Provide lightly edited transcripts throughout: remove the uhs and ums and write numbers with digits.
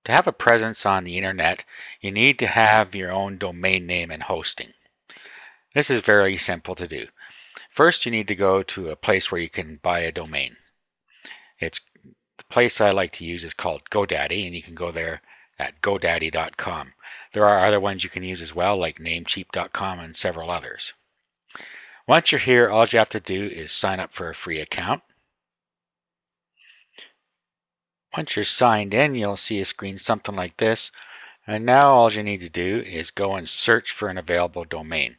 To have a presence on the internet, you need to have your own domain name and hosting. This is very simple to do. First, you need to go to a place where you can buy a domain. The place I like to use is called GoDaddy, and you can go there at godaddy.com. There are other ones you can use as well, like namecheap.com and several others. Once you're here, all you have to do is sign up for a free account. Once you're signed in, you'll see a screen something like this. And now all you need to do is go and search for an available domain.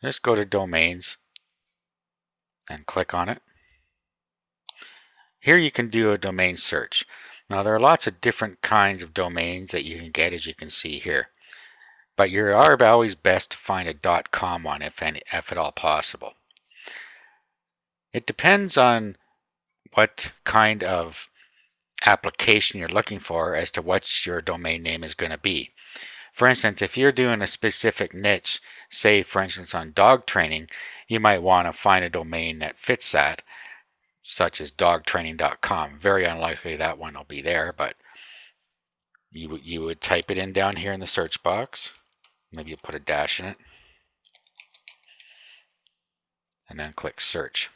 Just go to Domains and click on it. Here you can do a domain search. Now there are lots of different kinds of domains that you can get, as you can see here. But you are always best to find a .com one if at all possible. It depends on what kind of application you're looking for as to what your domain name is going to be. For instance, if you're doing a specific niche, say for instance on dog training, you might want to find a domain that fits that, such as dogtraining.com. Very unlikely that one will be there, but you would type it in down here in the search box. Maybe you put a dash in it, and then click search.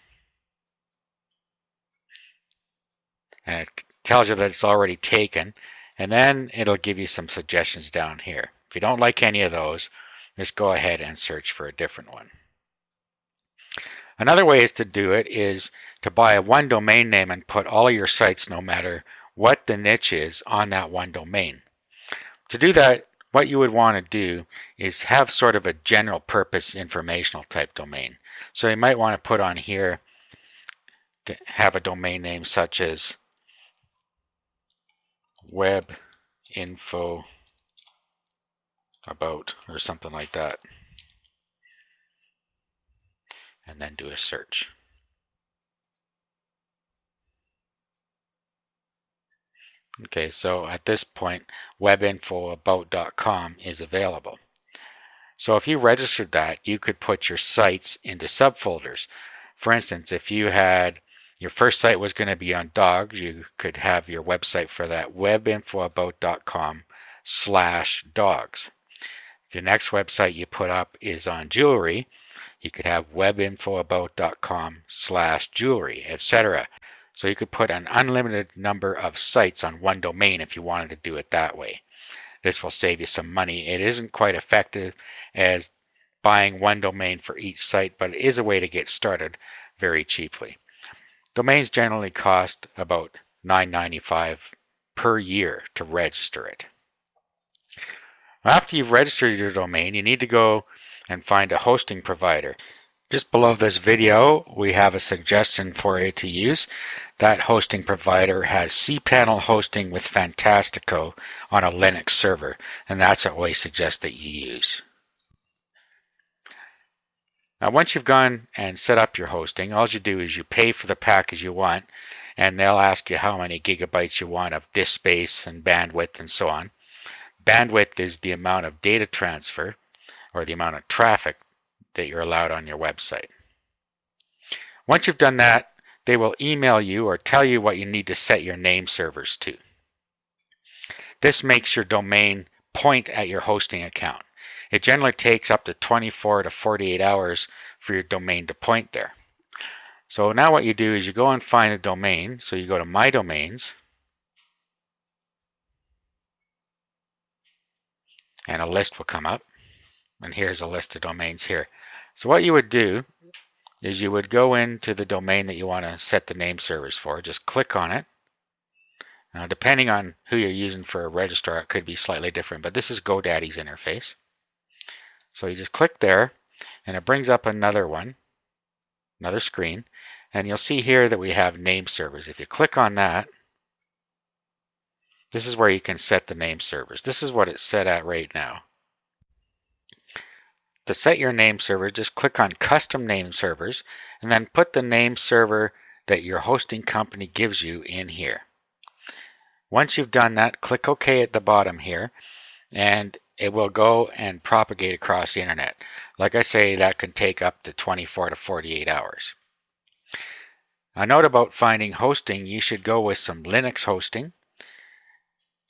And it tells you that it's already taken, and then it'll give you some suggestions down here. If you don't like any of those, just go ahead and search for a different one. Another way is to do it is to buy one domain name and put all of your sites, no matter what the niche is, on that one domain. To do that, what you would want to do is have sort of a general purpose informational type domain. So you might want to put on here to have a domain name such as web info about or something like that, and then do a search. Okay, so at this point, webinfoabout.com is available. So if you registered that, you could put your sites into subfolders. For instance, if you had your first site was going to be on dogs, you could have your website for that webinfoabout.com/dogs. If your next website you put up is on jewelry, you could have webinfoabout.com/jewelry, etc. So you could put an unlimited number of sites on one domain if you wanted to do it that way. This will save you some money. It isn't quite effective as buying one domain for each site, but it is a way to get started very cheaply. Domains generally cost about $9.95 per year to register it. After you've registered your domain, you need to go and find a hosting provider. Just below this video, we have a suggestion for you to use. That hosting provider has cPanel hosting with Fantastico on a Linux server, and that's what we suggest that you use. Now, once you've gone and set up your hosting, all you do is you pay for the package you want, and they'll ask you how many gigabytes you want of disk space and bandwidth and so on. Bandwidth is the amount of data transfer or the amount of traffic that you're allowed on your website. Once you've done that, they will email you or tell you what you need to set your name servers to. This makes your domain point at your hosting account. It generally takes up to 24 to 48 hours for your domain to point there. So now what you do is you go and find the domain. So you go to My Domains, and a list will come up. And here's a list of domains here. So what you would do is you would go into the domain that you want to set the name servers for. Just click on it. Now, depending on who you're using for a registrar, it could be slightly different, but this is GoDaddy's interface. So you just click there, and it brings up another one, another screen, and you'll see here that we have name servers. If you click on that, this is where you can set the name servers. This is what it's set at right now. To set your name server, just click on Custom Name Servers and then put the name server that your hosting company gives you in here. Once you've done that, click OK at the bottom here, and it will go and propagate across the internet. Like I say, that can take up to 24 to 48 hours. A note about finding hosting: you should go with some Linux hosting.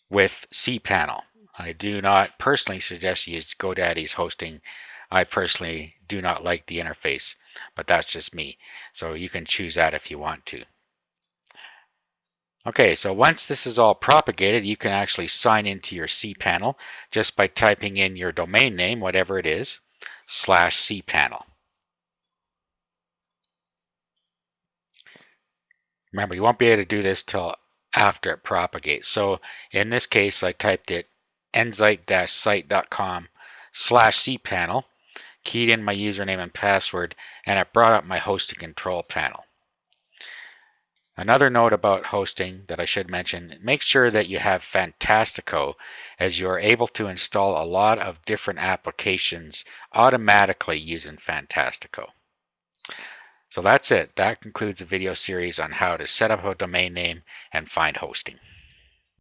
with cPanel. I do not personally suggest you use GoDaddy's hosting. I personally do not like the interface, but that's just me. So you can choose that if you want to. Okay, so once this is all propagated, you can actually sign into your cPanel just by typing in your domain name, whatever it is, /cPanel. Remember, you won't be able to do this till after it propagates. So in this case, I typed it ensight-site.com/cPanel, keyed in my username and password, and it brought up my hosting control panel. Another note about hosting that I should mention, make sure that you have Fantastico, as you are able to install a lot of different applications automatically using Fantastico. So that's it. That concludes the video series on how to set up a domain name and find hosting.